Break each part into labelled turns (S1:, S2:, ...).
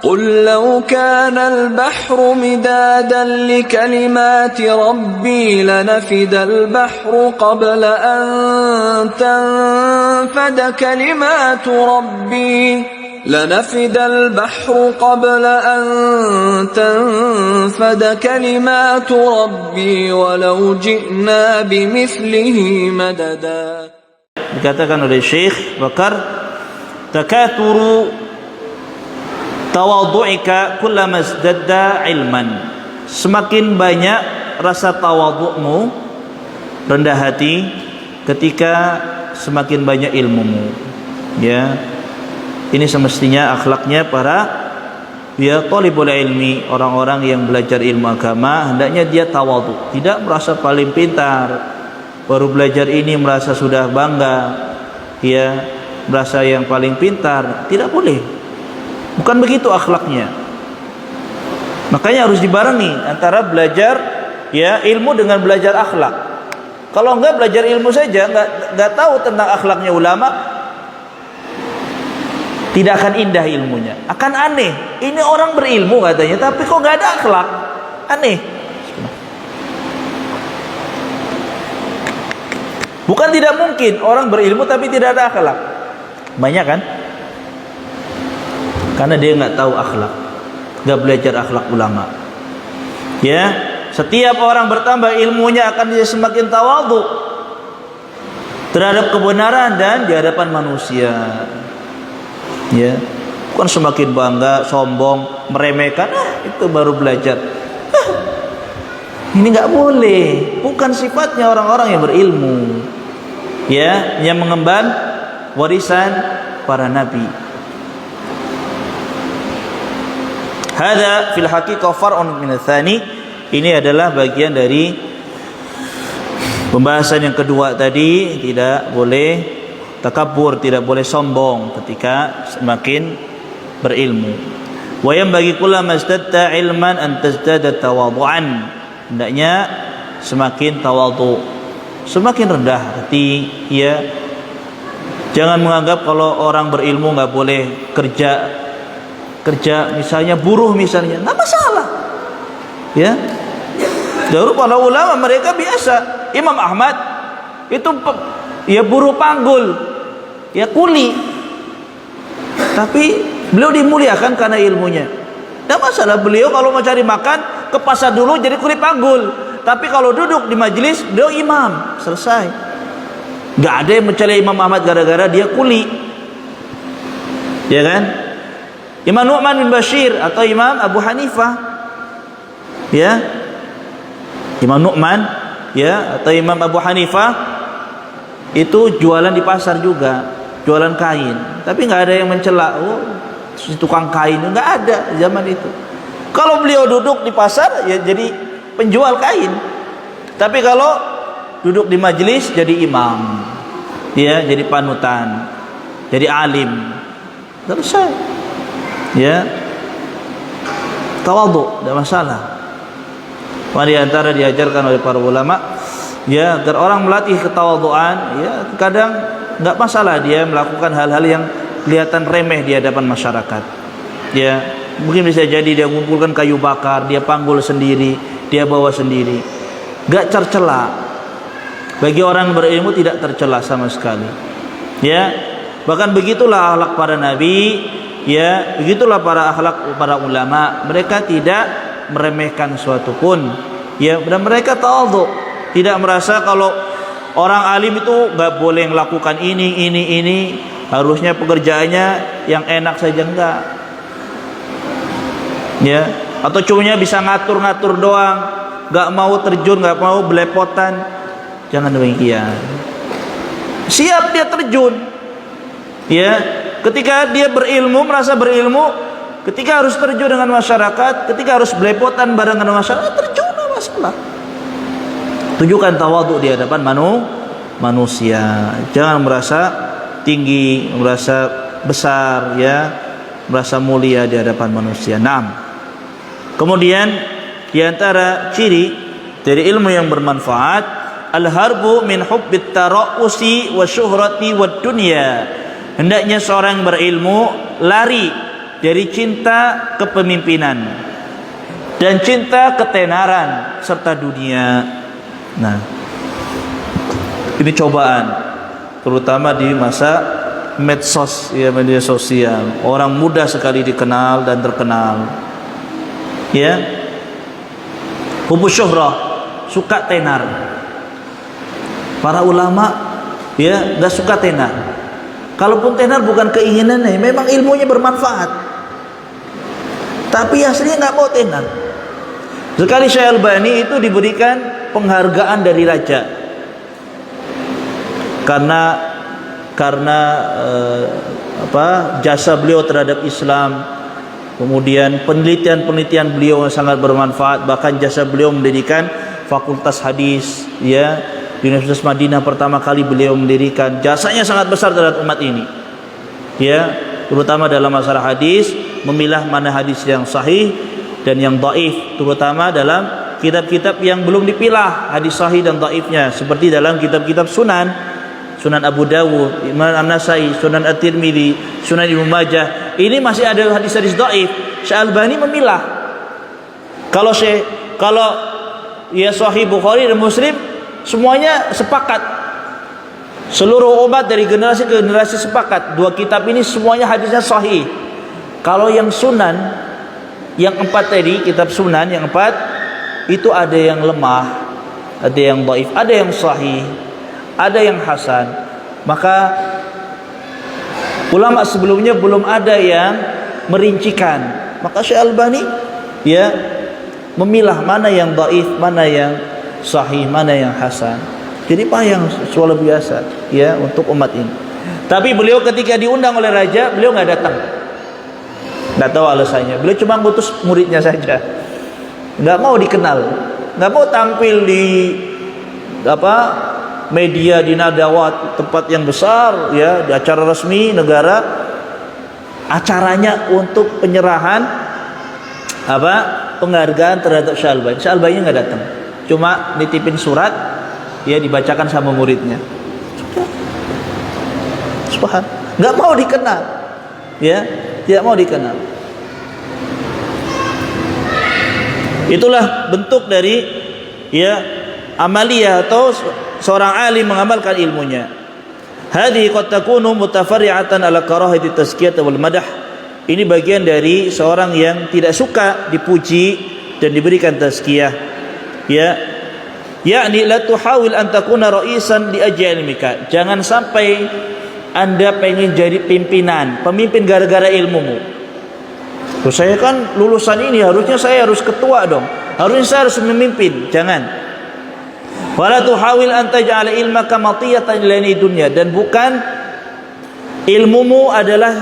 S1: قل لو كان البحر مدادا لكلمات ربي لنفد البحر قبل أن تنفد كلمات ربي لنفد البحر قبل أن تنفد كلمات ربي ولو جئنا بمثله مددا.
S2: Dikatakan oleh Syekh Bakar, takaturu tawadhu'ika kullama izdadda ilman. Semakin banyak rasa tawadhu'mu, rendah hati, ketika semakin banyak ilmumu. Ya, ini semestinya akhlaknya para talibul ilmi, orang-orang yang belajar ilmu agama. Hendaknya dia tawadhu, tidak merasa paling pintar. Baru belajar ini merasa sudah bangga, ya, merasa yang paling pintar. Tidak boleh. Bukan begitu akhlaknya. Makanya harus dibarengi antara belajar ilmu dengan belajar akhlak. Kalau enggak belajar ilmu saja, enggak tahu tentang akhlaknya ulama, tidak akan indah ilmunya. Akan aneh. Ini orang berilmu katanya, tapi kok enggak ada akhlak? Aneh. Bukan tidak mungkin orang berilmu tapi tidak ada akhlak. Banyak kan? Karena dia nggak tahu akhlak, nggak belajar akhlak ulama. Ya, setiap orang bertambah ilmunya akan dia semakin tawadhu terhadap kebenaran dan di hadapan manusia. Ya, bukan semakin bangga, sombong, meremehkan. Itu baru belajar. Ini nggak boleh. Bukan sifatnya orang-orang yang berilmu. Ya, yang mengemban warisan para nabi. Hada fil haqiqah far'un min ats-tsani. Ini adalah bagian dari pembahasan yang kedua tadi. Tidak boleh takabur, tidak boleh sombong ketika semakin berilmu. Wa yanbaghi kullama izdadta ilman an tazdada tawadhu'an. Hendaknya semakin tawadhu, semakin rendah hati, ya. Jangan menganggap kalau orang berilmu nggak boleh kerja misalnya buruh misalnya, nggak masalah, ya. Dahulu para ulama mereka biasa. Imam Ahmad itu buruh panggul, ya, kuli, tapi beliau dimuliakan karena ilmunya. Nggak masalah, beliau kalau mau cari makan ke pasar dulu jadi kuli panggul, tapi kalau duduk di majelis beliau imam, selesai. Nggak ada yang mencela Imam Ahmad gara-gara dia kuli, ya kan? Imam Nu'man bin Bashir atau Imam Abu Hanifah, ya, Imam Nu'man, ya, atau Imam Abu Hanifah itu jualan di pasar juga, jualan kain, tapi nggak ada yang mencela, si tukang kain, nggak ada zaman itu. Kalau beliau duduk di pasar ya jadi penjual kain, tapi kalau duduk di majelis jadi imam, ya, jadi panutan, jadi alim, selesai. Ya, tawadhu, tidak masalah. Di antara diajarkan oleh para ulama, ya, agar orang melatih ketawadhuan, ya, kadang nggak masalah dia melakukan hal-hal yang kelihatan remeh di hadapan masyarakat. Ya, mungkin bisa jadi dia mengumpulkan kayu bakar, dia panggul sendiri, dia bawa sendiri, nggak tercela. Bagi orang berilmu tidak tercela sama sekali. Ya, bahkan begitulah akhlak para nabi. Ya, begitulah para akhlak para ulama. Mereka tidak meremehkan suatu pun. Ya, dan mereka tawadhu, tidak merasa kalau orang alim itu nggak boleh melakukan ini. Harusnya pekerjaannya yang enak saja, enggak. Ya, atau cuma bisa ngatur-ngatur doang, nggak mau terjun, nggak mau belepotan. Jangan demikian. Siap dia terjun. Ya, ketika dia berilmu, merasa berilmu, ketika harus terjun dengan masyarakat, ketika harus belepotan bareng dengan masyarakat, terjun, tidak masalah. Tunjukkan tawadhu di hadapan manusia. Jangan merasa tinggi, merasa besar, ya, merasa mulia di hadapan manusia. 6. Kemudian di antara ciri dari ilmu yang bermanfaat, al-harbu min hubbit tara'usi wa syuhrati wad dunya. Hendaknya seorang berilmu lari dari cinta kepemimpinan dan cinta ketenaran serta dunia. Nah, ini cobaan terutama di masa medsos, ya, media sosial. Orang mudah sekali dikenal dan terkenal. Ya. Hubus syuhrah, suka tenar. Para ulama ya enggak suka tenar. Kalaupun tenar bukan keinginannya, memang ilmunya bermanfaat. Tapi aslinya enggak mau tenar. Sekali Syekh Albani itu diberikan penghargaan dari raja. Karena jasa beliau terhadap Islam, kemudian penelitian-penelitian beliau yang sangat bermanfaat, bahkan jasa beliau mendirikan fakultas hadis, ya, di Universitas Madinah pertama kali beliau mendirikan. Jasanya sangat besar terhadap umat ini, ya, terutama dalam masalah hadis, memilah mana hadis yang sahih dan yang dhaif, terutama dalam kitab-kitab yang belum dipilah hadis sahih dan dhaifnya, seperti dalam kitab-kitab Sunan Abu Dawud, Imam An-Nasai, Sunan At-Tirmidzi, Sunan Ibnu Majah. Ini masih ada hadis-hadis dhaif. Syekh Albani memilah. Kalau ya Sahih Bukhari dan Muslim semuanya sepakat. Seluruh umat dari generasi ke generasi sepakat. Dua kitab ini semuanya hadisnya sahih. Kalau yang Sunan, yang 4 tadi, kitab Sunan yang 4 itu ada yang lemah, ada yang dhaif, ada yang sahih, ada yang hasan. Maka ulama sebelumnya belum ada yang merincikan. Maka Syekh Albani ya memilah mana yang dhaif, mana yang sahih, mana yang hasan. Jadi payang luar biasa ya untuk umat ini. Tapi beliau ketika diundang oleh raja, beliau enggak datang. Enggak tahu alasannya. Beliau cuma ngutus muridnya saja. Enggak mau dikenal, enggak mau tampil di media, di nadawat, tempat yang besar ya, di acara resmi negara. Acaranya untuk penyerahan penghargaan terhadap Syekh Albani. Syekh Albani enggak datang. Cuma nitipin surat ya, dibacakan sama muridnya. Subhan, enggak mau dikenal. Ya, tidak mau dikenal. Itulah bentuk dari ya amaliyah atau seorang alim mengamalkan ilmunya. Hadhihi qad takunu mutafarri'atan ala karahati tazkiyah wal madah. Ini bagian dari seorang yang tidak suka dipuji dan diberikan tazkiyah. Ya. Yakni la tuhawil an takuna ra'isan li ajli ilmika. Jangan sampai Anda pengen jadi pemimpin gara-gara ilmumu. Terus saya kan lulusan ini, harusnya saya harus ketua dong. Harusnya saya harus memimpin. Jangan. Wala tuhawil an taj'ala ilmaka matiyatan ila dunya, dan bukan ilmumu adalah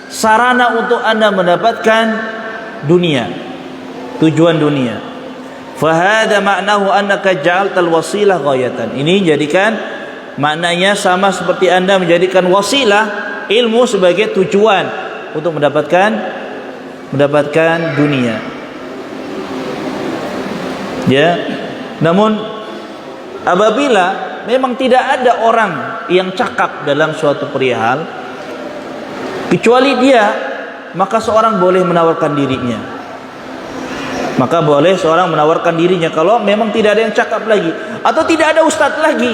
S2: sarana untuk Anda mendapatkan dunia, tujuan dunia. Fa hadza ma'nahu annaka ja'altal wasilah ghayatan. Ini jadikan maknanya sama seperti Anda menjadikan wasilah ilmu sebagai tujuan untuk mendapatkan dunia. Ya. Namun apabila memang tidak ada orang yang cakap dalam suatu perihal kecuali dia, maka seorang boleh menawarkan dirinya. Maka boleh seorang menawarkan dirinya kalau memang tidak ada yang cakap lagi atau tidak ada ustadz lagi.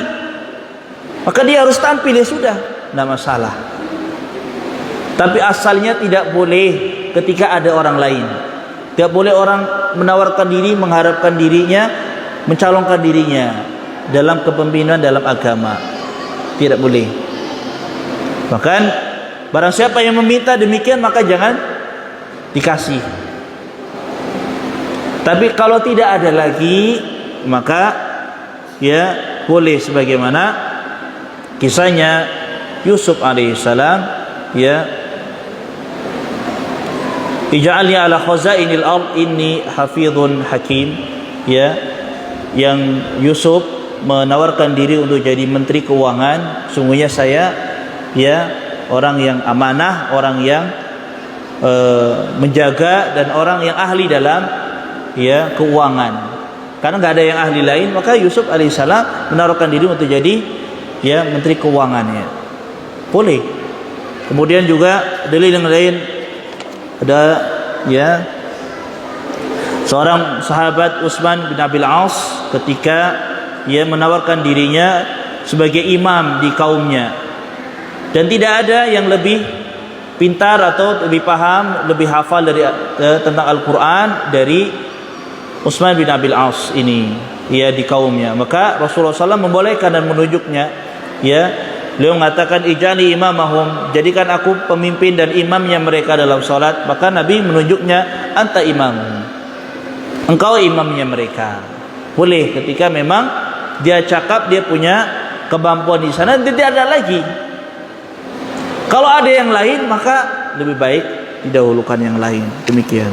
S2: Maka dia harus tampil, ya sudah, tidak masalah. Tapi asalnya tidak boleh ketika ada orang lain. Tidak boleh orang menawarkan diri, mengharapkan dirinya, mencalonkan dirinya dalam kepemimpinan dalam agama. Tidak boleh. Bahkan barang siapa yang meminta demikian, maka jangan dikasih. Tapi kalau tidak ada lagi, maka ya boleh, sebagaimana kisahnya Yusuf alaihissalam, ya, ij'alni ala khazainil ard inni hafizun hakim, ya, yang Yusuf menawarkan diri untuk jadi menteri keuangan. Sungguhnya saya ya orang yang amanah, orang yang menjaga, dan orang yang ahli dalam ya keuangan. Karena nggak ada yang ahli lain, maka Yusuf alaihissalam menawarkan diri untuk jadi ya menteri keuangannya. Boleh. Kemudian juga dalil yang lain, Ada ya seorang sahabat Utsman bin Abil As ketika ia menawarkan dirinya sebagai imam di kaumnya, dan tidak ada yang lebih pintar atau lebih paham, lebih hafal dari tentang Al-Quran dari Utsman bin Abil As ini, ya, di kaumnya. Maka Rasulullah SAW membolehkan dan menunjuknya, ya. Beliau mengatakan ij'alni imamahum, jadikan aku pemimpin dan imamnya mereka dalam salat. Maka Nabi menunjuknya anta imam, engkau imamnya mereka. Boleh ketika memang dia cakap, dia punya kemampuan di sana, tidak ada lagi. Kalau ada yang lain maka lebih baik didahulukan yang lain. Demikian.